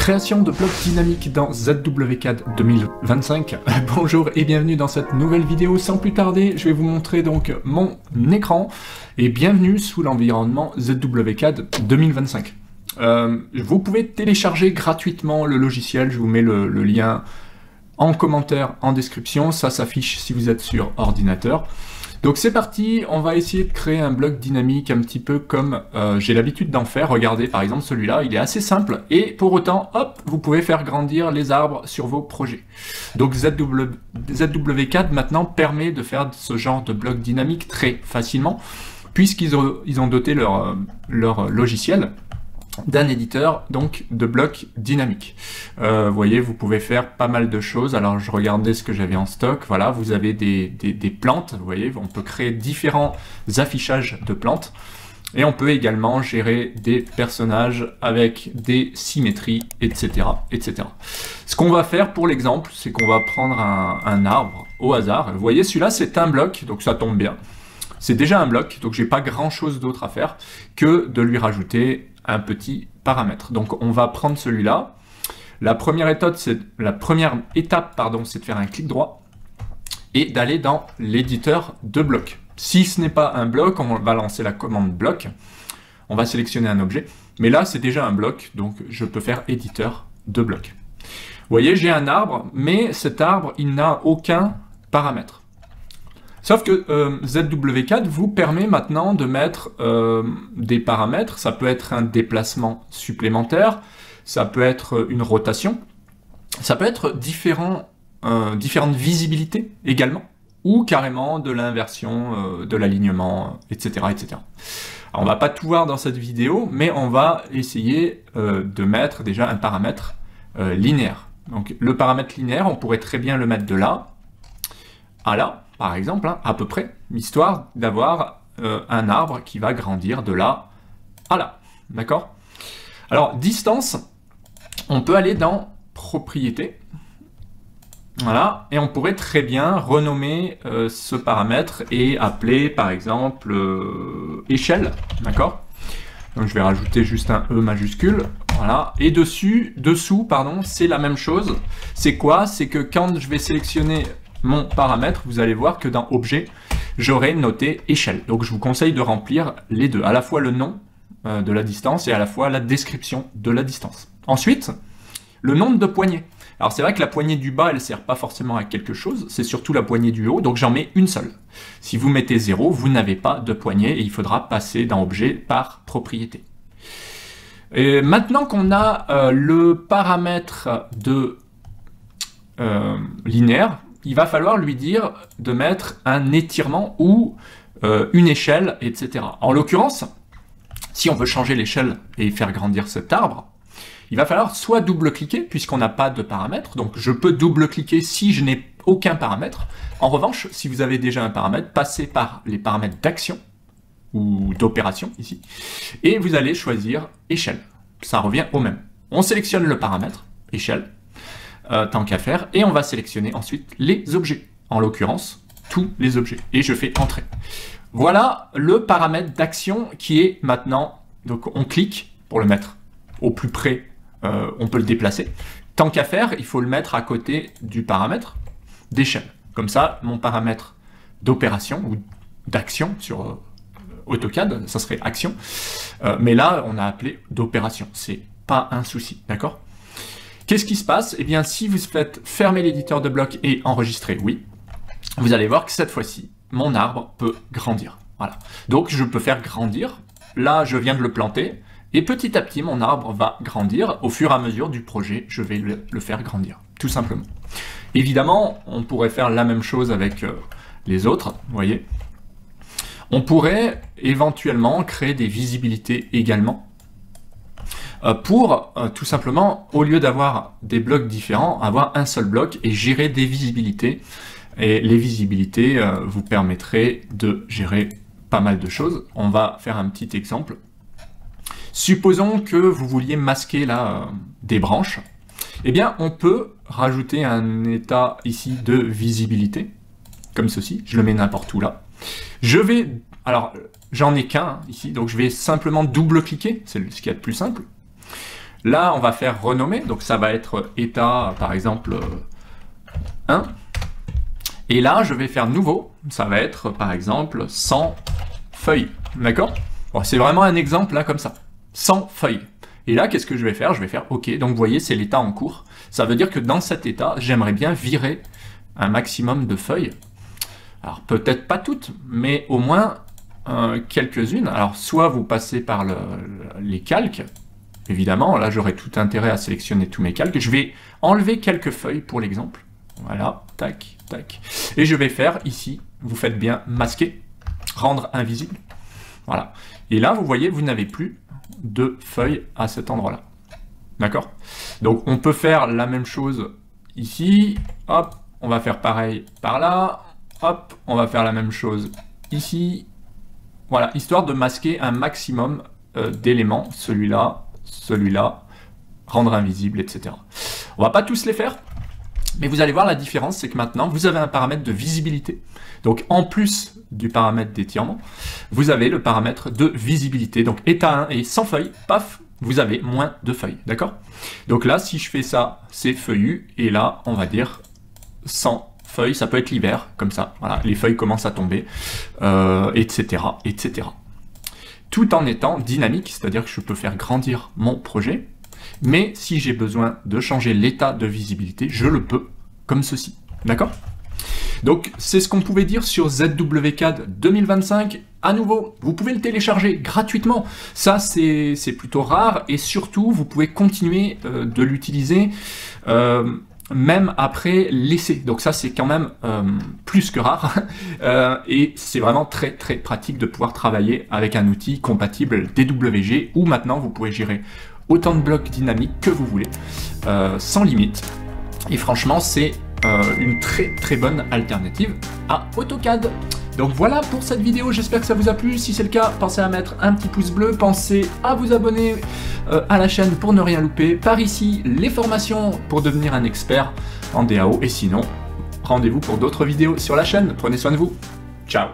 Création de blocs dynamiques dans ZWCAD 2025. Bonjour et bienvenue dans cette nouvelle vidéo. Sans plus tarder, je vais vous montrer donc mon écran et bienvenue sous l'environnement ZWCAD 2025. Vous pouvez télécharger gratuitement le logiciel, je vous mets le lien en commentaire, en description, ça s'affiche si vous êtes sur ordinateur. Donc c'est parti, on va essayer de créer un bloc dynamique un petit peu comme j'ai l'habitude d'en faire. Regardez par exemple celui-là, il est assez simple et pour autant, hop, vous pouvez faire grandir les arbres sur vos projets. Donc ZWCAD maintenant permet de faire ce genre de bloc dynamique très facilement puisqu'ils ont doté leur logiciel d'un éditeur donc de blocs dynamiques. Vous voyez, vous pouvez faire pas mal de choses. Alors je regardais ce que j'avais en stock. Voilà, vous avez des plantes. Vous voyez, on peut créer différents affichages de plantes et on peut également gérer des personnages avec des symétries, etc., etc. Ce qu'on va faire pour l'exemple, c'est qu'on va prendre un arbre au hasard. Vous voyez, celui-là c'est un bloc, donc ça tombe bien. C'est déjà un bloc, donc j'ai pas grand chose d'autre à faire que de lui rajouter un petit paramètre. Donc on va prendre celui-là. La première étape, c'est de faire un clic droit et d'aller dans l'éditeur de bloc. Si ce n'est pas un bloc, on va lancer la commande bloc. On va sélectionner un objet. Mais là, c'est déjà un bloc, donc je peux faire éditeur de bloc. Vous voyez, j'ai un arbre, mais cet arbre, il n'a aucun paramètre. Sauf que ZWCAD vous permet maintenant de mettre des paramètres. Ça peut être un déplacement supplémentaire, ça peut être une rotation, ça peut être différentes visibilités également, ou carrément de l'inversion, de l'alignement, etc., etc. Alors, on va pas tout voir dans cette vidéo, mais on va essayer de mettre déjà un paramètre linéaire. Donc le paramètre linéaire, on pourrait très bien le mettre de là à là, par exemple, hein, à peu près, histoire d'avoir un arbre qui va grandir de là à là, d'accord? Alors, distance, on peut aller dans propriété, voilà, et on pourrait très bien renommer ce paramètre et appeler, par exemple, échelle, d'accord? Donc, je vais rajouter juste un E majuscule, voilà, et dessous, pardon, c'est la même chose. C'est quoi? C'est que quand je vais sélectionner mon paramètre, vous allez voir que dans objet, j'aurai noté échelle. Donc je vous conseille de remplir les deux, à la fois le nom de la distance et à la fois la description de la distance. Ensuite, le nombre de poignées. Alors c'est vrai que la poignée du bas, elle ne sert pas forcément à quelque chose, c'est surtout la poignée du haut, donc j'en mets une seule. Si vous mettez 0, vous n'avez pas de poignée et il faudra passer dans objet par propriété. Et maintenant qu'on a le paramètre de linéaire, il va falloir lui dire de mettre un étirement ou une échelle, etc. En l'occurrence, si on veut changer l'échelle et faire grandir cet arbre, il va falloir soit double-cliquer, puisqu'on n'a pas de paramètre, donc je peux double-cliquer si je n'ai aucun paramètre. En revanche, si vous avez déjà un paramètre, passez par les paramètres d'action, ou d'opération, ici, et vous allez choisir échelle. Ça revient au même. On sélectionne le paramètre, échelle, tant qu'à faire, et on va sélectionner ensuite les objets, en l'occurrence tous les objets, et je fais entrer. Voilà le paramètre d'action qui est maintenant, donc on clique pour le mettre au plus près, on peut le déplacer. Tant qu'à faire, il faut le mettre à côté du paramètre d'échelle. Comme ça, mon paramètre d'opération ou d'action sur AutoCAD, ça serait action, mais là on a appelé d'opération, c'est pas un souci, d'accord? Qu'est-ce qui se passe? Eh bien, si vous faites fermer l'éditeur de bloc et enregistrer oui, vous allez voir que cette fois-ci, mon arbre peut grandir. Voilà. Donc, je peux faire grandir. Là, je viens de le planter. Et petit à petit, mon arbre va grandir. Au fur et à mesure du projet, je vais le faire grandir. Tout simplement. Évidemment, on pourrait faire la même chose avec les autres. Vous voyez. On pourrait éventuellement créer des visibilités également. Pour tout simplement, au lieu d'avoir des blocs différents, avoir un seul bloc et gérer des visibilités. Et les visibilités vous permettraient de gérer pas mal de choses. On va faire un petit exemple. Supposons que vous vouliez masquer là des branches. Eh bien, on peut rajouter un état ici de visibilité, comme ceci. Je le mets n'importe où là. Alors, j'en ai qu'un ici, donc je vais simplement double-cliquer, c'est ce qu'il y a de plus simple. Là, on va faire renommer, donc ça va être état, par exemple, 1. Et là, je vais faire nouveau, ça va être, par exemple, 100 feuilles, d'accord? Bon, c'est vraiment un exemple, là, comme ça. 100 feuilles. Et là, qu'est-ce que je vais faire? Je vais faire OK. Donc, vous voyez, c'est l'état en cours. Ça veut dire que dans cet état, j'aimerais bien virer un maximum de feuilles. Alors, peut-être pas toutes, mais au moins quelques-unes. Alors, soit vous passez par les calques. Évidemment, là, j'aurais tout intérêt à sélectionner tous mes calques. Je vais enlever quelques feuilles pour l'exemple. Voilà, tac, tac. Et je vais faire ici, vous faites bien, masquer, rendre invisible. Voilà. Et là, vous voyez, vous n'avez plus de feuilles à cet endroit-là. D'accord? Donc, on peut faire la même chose ici. Hop, on va faire pareil par là. Hop, on va faire la même chose ici. Voilà, histoire de masquer un maximum d'éléments. Celui-là, celui-là, rendre invisible, etc. On va pas tous les faire. Mais vous allez voir la différence, c'est que maintenant, vous avez un paramètre de visibilité. Donc, en plus du paramètre d'étirement, vous avez le paramètre de visibilité. Donc, état 1 et 100 feuilles, paf, vous avez moins de feuilles, d'accord? Donc là, si je fais ça, c'est feuillu. Et là, on va dire 100 feuilles. Ça peut être l'hiver, comme ça. Voilà, les feuilles commencent à tomber, etc., etc. Tout en étant dynamique, c'est-à-dire que je peux faire grandir mon projet. Mais si j'ai besoin de changer l'état de visibilité, je le peux, comme ceci. D'accord? Donc, c'est ce qu'on pouvait dire sur ZWCAD 2025. À nouveau, vous pouvez le télécharger gratuitement. Ça, c'est plutôt rare. Et surtout, vous pouvez continuer de l'utiliser même après l'essai. Donc ça, c'est quand même plus que rare. Et c'est vraiment très, très pratique de pouvoir travailler avec un outil compatible DWG, où maintenant, vous pouvez gérer autant de blocs dynamiques que vous voulez, sans limite. Et franchement, c'est une très très bonne alternative à AutoCAD. Donc voilà pour cette vidéo, j'espère que ça vous a plu. Si c'est le cas, pensez à mettre un petit pouce bleu, pensez à vous abonner à la chaîne pour ne rien louper. Par ici, les formations pour devenir un expert en DAO. Et sinon, rendez-vous pour d'autres vidéos sur la chaîne. Prenez soin de vous. Ciao.